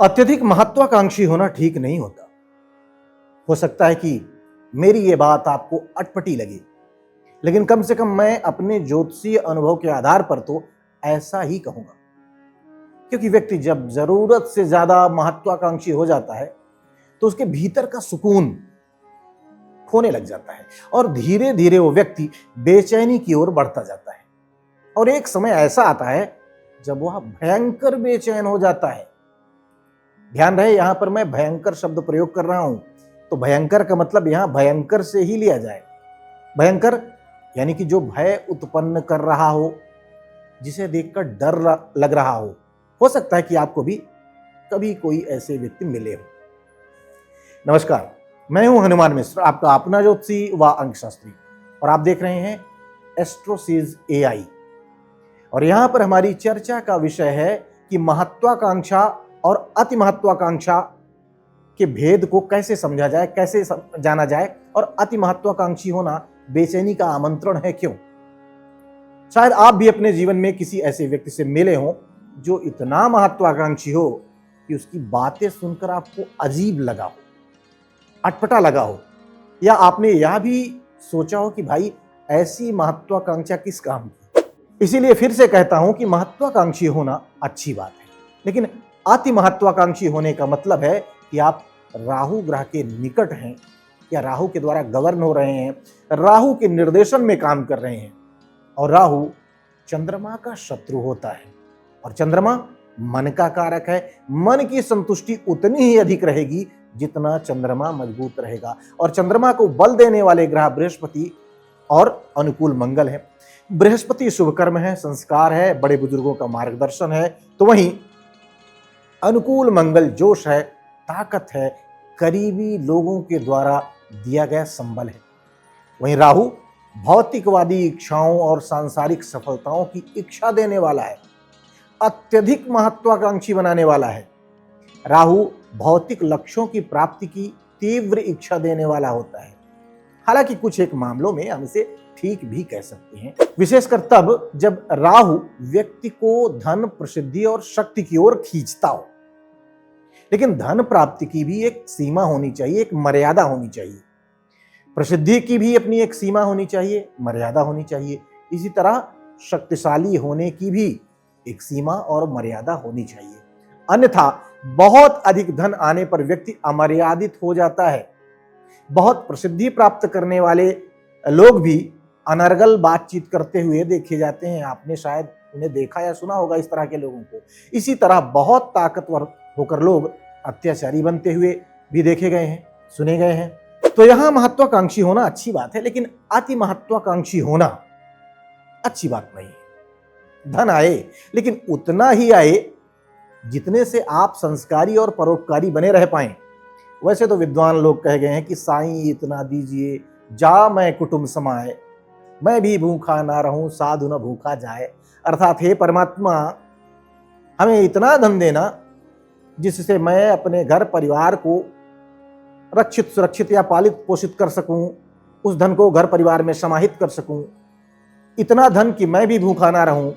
अत्यधिक महत्वाकांक्षी होना ठीक नहीं होता। हो सकता है कि मेरी ये बात आपको अटपटी लगे, लेकिन कम से कम मैं अपने ज्योतिषीय अनुभव के आधार पर तो ऐसा ही कहूंगा। क्योंकि व्यक्ति जब जरूरत से ज्यादा महत्वाकांक्षी हो जाता है तो उसके भीतर का सुकून खोने लग जाता है और धीरे धीरे वो व्यक्ति बेचैनी की ओर बढ़ता जाता है। और एक समय ऐसा आता है जब वह भयंकर बेचैन हो जाता है। ध्यान रहे, यहां पर मैं भयंकर शब्द प्रयोग कर रहा हूं, तो भयंकर का मतलब यहां भयंकर से ही लिया जाए। भयंकर यानी कि जो भय उत्पन्न कर रहा हो, जिसे देखकर डर लग रहा हो सकता है कि आपको भी कभी कोई ऐसे व्यक्ति मिले हो। नमस्कार, मैं हूं हनुमान मिश्र, आपका अपना ज्योतिषी व अंकशास्त्री, और आप देख रहे हैं एस्ट्रोसीज एआई। और यहां पर हमारी चर्चा का विषय है कि महत्वाकांक्षा और अति महत्वाकांक्षा के भेद को कैसे समझा जाए, कैसे जाना जाए, और अति महत्वाकांक्षी होना बेचैनी का आमंत्रण है क्यों। शायद आप भी अपने जीवन में किसी ऐसे व्यक्ति से मिले हों जो इतना महत्वाकांक्षी हो कि उसकी बातें सुनकर आपको अजीब लगा हो, अटपटा लगा हो, या आपने यह भी सोचा हो कि भाई ऐसी महत्वाकांक्षा किस काम की। इसीलिए फिर से कहता हूं कि महत्वाकांक्षी होना अच्छी बात है, लेकिन अति महत्वाकांक्षी होने का मतलब है कि आप राहु ग्रह के निकट हैं या राहु के द्वारा गवर्न हो रहे हैं, राहु के निर्देशन में काम कर रहे हैं। और राहु चंद्रमा का शत्रु होता है और चंद्रमा मन का कारक है। मन की संतुष्टि उतनी ही अधिक रहेगी जितना चंद्रमा मजबूत रहेगा। और चंद्रमा को बल देने वाले ग्रह बृहस्पति और अनुकूल मंगल है। बृहस्पति शुभ कर्म है, संस्कार है, बड़े बुजुर्गों का मार्गदर्शन है, तो वहीं अनुकूल मंगल जोश है, ताकत है, करीबी लोगों के द्वारा दिया गया संबल है। वहीं राहु भौतिकवादी इच्छाओं और सांसारिक सफलताओं की इच्छा देने वाला है, अत्यधिक महत्वाकांक्षी बनाने वाला है। राहु भौतिक लक्ष्यों की प्राप्ति की तीव्र इच्छा देने वाला होता है। हालांकि कुछ एक मामलों में हम इसे ठीक भी कह सकते हैं, विशेषकर तब जब राहु व्यक्ति को धन, प्रसिद्धि और शक्ति की ओर खींचता हो। लेकिन धन प्राप्ति की भी एक सीमा होनी चाहिए, एक मर्यादा होनी चाहिए। प्रसिद्धि की भी अपनी एक सीमा होनी चाहिए, मर्यादा होनी चाहिए। इसी तरह शक्तिशाली होने की भी एक सीमा और मर्यादा होनी चाहिए। अन्यथा बहुत अधिक धन आने पर व्यक्ति अमर्यादित हो जाता है। बहुत प्रसिद्धि प्राप्त करने वाले लोग भी अनर्गल बातचीत करते हुए देखे जाते हैं। आपने शायद उन्हें देखा या सुना होगा इस तरह के लोगों को। इसी तरह बहुत ताकतवर होकर लोग अत्याचारी बनते हुए भी देखे गए हैं, सुने गए हैं। तो यहां महत्वाकांक्षी होना अच्छी बात है, लेकिन अति महत्वाकांक्षी होना अच्छी बात नहीं है। धन आए, लेकिन उतना ही आए जितने से आप संस्कारी और परोपकारी बने रह पाएं। वैसे तो विद्वान लोग कह गए हैं कि साईं इतना दीजिए जा मैं कुटुंब समाए, मैं भी भूखा ना रहूं साधु न भूखा जाए। अर्थात हे परमात्मा, हमें इतना धन देना जिससे मैं अपने घर परिवार को रक्षित, सुरक्षित या पालित पोषित कर सकूं, उस धन को घर परिवार में समाहित कर सकूं। इतना धन कि मैं भी भूखा ना रहूं,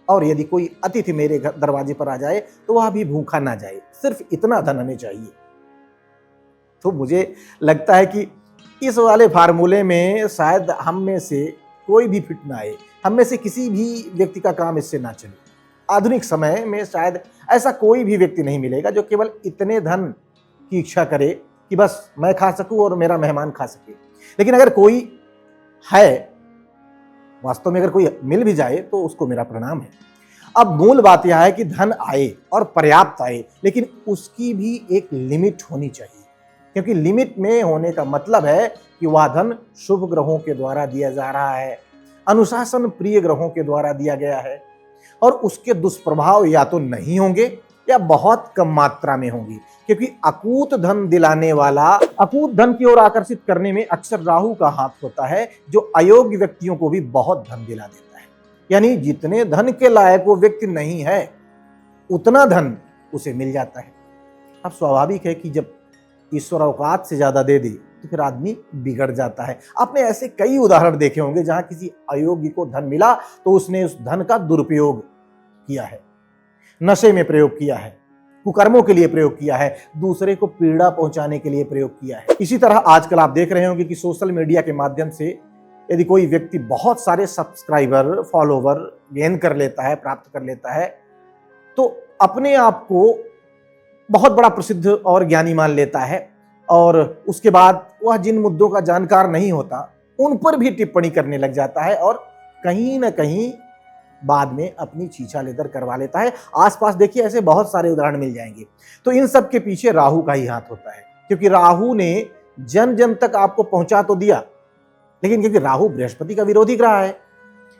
और यदि कोई अतिथि मेरे घर दरवाजे पर आ जाए तो वह भी भूखा ना जाए। सिर्फ इतना धन हमें चाहिए। तो मुझे लगता है कि इस वाले फार्मूले में शायद हम में से कोई भी फिट ना आए, हम में से किसी भी व्यक्ति का काम इससे ना चले। आधुनिक समय में शायद ऐसा कोई भी व्यक्ति नहीं मिलेगा जो केवल इतने धन की इच्छा करे कि बस मैं खा सकूं और मेरा मेहमान खा सके। लेकिन अगर कोई है, वास्तव में अगर कोई मिल भी जाए तो उसको मेरा प्रणाम है। अब मूल बात यह है कि धन आए और पर्याप्त आए, लेकिन उसकी भी एक लिमिट होनी चाहिए। क्योंकि लिमिट में होने का मतलब है कि वह धन शुभ ग्रहों के द्वारा दिया जा रहा है, अनुशासन प्रिय ग्रहों के द्वारा दिया गया है, और उसके दुष्प्रभाव या तो नहीं होंगे या बहुत कम मात्रा में होंगी। क्योंकि अकूत धन दिलाने वाला, अकूत धन की ओर आकर्षित करने में अक्सर राहु का हाथ होता है, जो अयोग्य व्यक्तियों को भी बहुत धन दिला देता है। यानी जितने धन के लायक वो व्यक्ति नहीं है, उतना धन उसे मिल जाता है। अब स्वाभाविक है कि जब ईश्वर औकात से ज्यादा दे दे तो फिर आदमी बिगड़ जाता है। आपने ऐसे कई उदाहरण देखे होंगे जहां किसी अयोग्य को धन मिला तो उसने उस धन का दुरुपयोग किया है, नशे में प्रयोग किया है, कुकर्मों के लिए प्रयोग किया है, दूसरे को पीड़ा पहुंचाने के लिए प्रयोग किया है। इसी तरह आजकल आप देख रहे होंगे कि सोशल मीडिया के माध्यम से यदि कोई व्यक्ति बहुत सारे सब्सक्राइबर, फॉलोवर गेन कर लेता है, प्राप्त कर लेता है, तो अपने आप को बहुत बड़ा प्रसिद्ध और ज्ञानी मान लेता है और उसके बाद वह जिन मुद्दों का जानकार नहीं होता उन पर भी टिप्पणी करने लग जाता है और कहीं ना कहीं बाद में अपनी छीछा लेदर करवा लेता है। आसपास देखिए ऐसे बहुत सारे उदाहरण मिल जाएंगे। तो इन सब के पीछे राहु का ही हाथ होता है, क्योंकि राहु ने जन जन तक आपको पहुंचा तो दिया, लेकिन क्योंकि राहु बृहस्पति का विरोधी ग्रह है,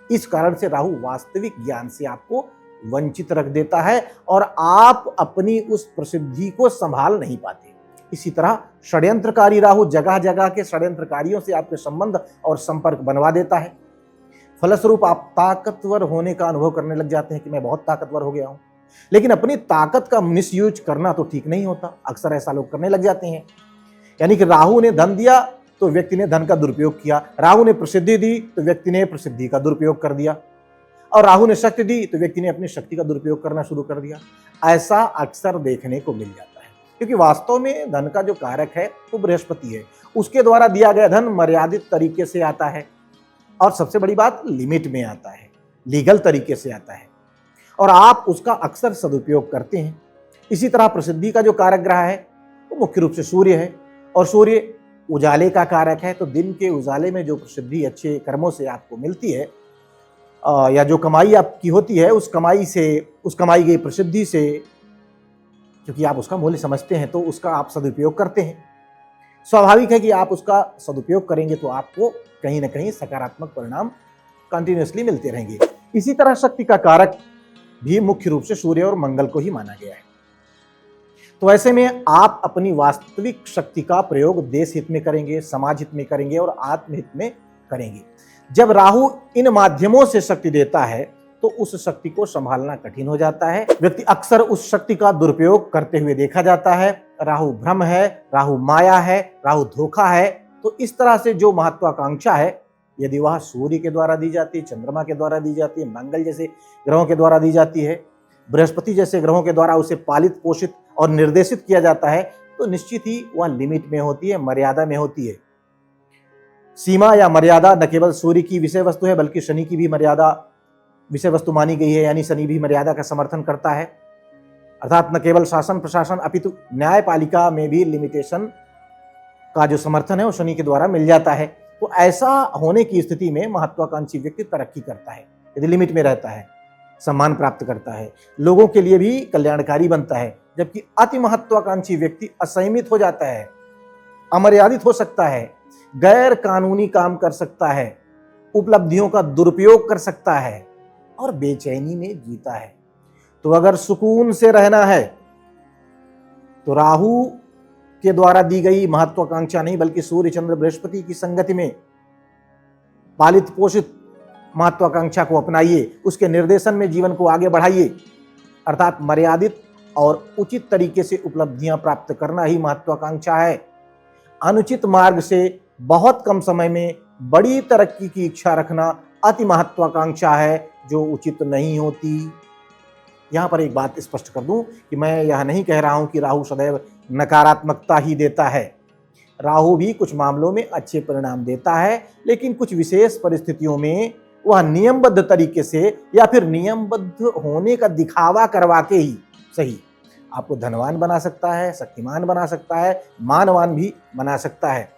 इस कारण से राहु वास्तविक ज्ञान से आपको वंचित रख देता है और आप अपनी उस प्रसिद्धि को संभाल नहीं पाते। इसी तरह षड्यंत्रकारी राहु जगह जगह के षड्यंत्रकारियों से आपके संबंध और संपर्क बनवा देता है। फलस्वरूप आप ताकतवर होने का अनुभव करने लग जाते हैं कि मैं बहुत ताकतवर हो गया हूं, लेकिन अपनी ताकत का मिसयूज करना तो ठीक नहीं होता। अक्सर ऐसा लोग करने लग जाते हैं। यानी कि राहु ने धन दिया तो व्यक्ति ने धन का दुरुपयोग किया, राहु ने प्रसिद्धि दी तो व्यक्ति ने प्रसिद्धि का दुरुपयोग कर दिया, और राहु ने शक्ति दी तो व्यक्ति ने अपनी शक्ति का दुरुपयोग करना शुरू कर दिया। ऐसा अक्सर देखने को मिल जाता है, क्योंकि वास्तव में धन का जो कारक है वो बृहस्पति है। उसके द्वारा दिया गया धन मर्यादित तरीके से आता है और सबसे बड़ी बात लिमिट में आता है, लीगल तरीके से आता है, और आप उसका अक्सर सदुपयोग करते हैं। इसी तरह प्रसिद्धि का जो कारक ग्रह है वो मुख्य रूप से सूर्य है, और सूर्य उजाले का कारक है। तो दिन के उजाले में जो प्रसिद्धि अच्छे कर्मों से आपको मिलती है या जो कमाई आपकी होती है, उस कमाई गई प्रसिद्धि से, क्योंकि आप उसका मूल्य समझते हैं तो उसका आप सदुपयोग करते हैं। स्वाभाविक है कि आप उसका सदुपयोग करेंगे तो आपको कहीं ना कहीं सकारात्मक परिणाम कंटिन्यूअसली मिलते रहेंगे। इसी तरह शक्ति का कारक भी मुख्य रूप से सूर्य और मंगल को ही माना गया है। तो ऐसे में आप अपनी वास्तविक शक्ति का प्रयोग देश हित में करेंगे, समाज हित में करेंगे और आत्महित में करेंगे। जब राहु इन माध्यमों से शक्ति देता है तो उस शक्ति को संभालना कठिन हो जाता है। व्यक्ति अक्सर उस शक्ति का दुरुपयोग करते हुए देखा जाता है। राहु भ्रम है, राहु माया है, राहु धोखा है। तो इस तरह से जो महत्वाकांक्षा है, यदि वह सूर्य के द्वारा दी जाती है, चंद्रमा के द्वारा दी जाती है, मंगल जैसे ग्रहों के द्वारा दी जाती है, बृहस्पति जैसे ग्रहों के द्वारा उसे पालित, पोषित और निर्देशित किया जाता है, तो निश्चित ही वह लिमिट में होती है, मर्यादा में होती है। सीमा या मर्यादा न केवल सूर्य की विषय वस्तु है, बल्कि शनि की भी मर्यादा विषय वस्तु मानी गई है। यानी शनि भी मर्यादा का समर्थन करता है, अर्थात न केवल शासन प्रशासन अपितु न्यायपालिका में भी लिमिटेशन का जो समर्थन है वो शनि के द्वारा मिल जाता है। तो ऐसा होने की स्थिति में महत्वाकांक्षी व्यक्ति तरक्की करता है यदि लिमिट में रहता है, सम्मान प्राप्त करता है, लोगों के लिए भी कल्याणकारी बनता है। जबकि अति महत्वाकांक्षी व्यक्ति असंयमित हो जाता है, अमर्यादित हो सकता है, गैर कानूनी काम कर सकता है, उपलब्धियों का दुरुपयोग कर सकता है और बेचैनी में जीता है। तो अगर सुकून से रहना है तो राहु के द्वारा दी गई महत्वाकांक्षा नहीं, बल्कि सूर्य चंद्र बृहस्पति की संगति में पालित पोषित महत्वाकांक्षा को अपनाइए, उसके निर्देशन में जीवन को आगे बढ़ाइए। अर्थात मर्यादित और उचित तरीके से उपलब्धियां प्राप्त करना ही महत्वाकांक्षा है। अनुचित मार्ग से बहुत कम समय में बड़ी तरक्की की इच्छा रखना अति महत्वाकांक्षा है, जो उचित नहीं होती। यहां पर एक बात स्पष्ट कर दूं कि मैं यह नहीं कह रहा हूं कि राहु सदैव नकारात्मकता ही देता है। राहु भी कुछ मामलों में अच्छे परिणाम देता है, लेकिन कुछ विशेष परिस्थितियों में वह नियमबद्ध तरीके से या फिर नियमबद्ध होने का दिखावा करवा के ही सही आपको धनवान बना सकता है, शक्तिमान बना सकता है, मानवान भी बना सकता है।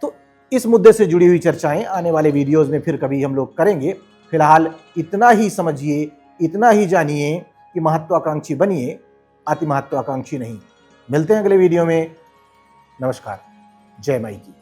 तो इस मुद्दे से जुड़ी हुई चर्चाएं आने वाले वीडियोस में फिर कभी हम लोग करेंगे। फिलहाल इतना ही समझिए, इतना ही जानिए कि महत्वाकांक्षी बनिए, अति महत्वाकांक्षी नहीं। मिलते हैं अगले वीडियो में। नमस्कार, जय माई की।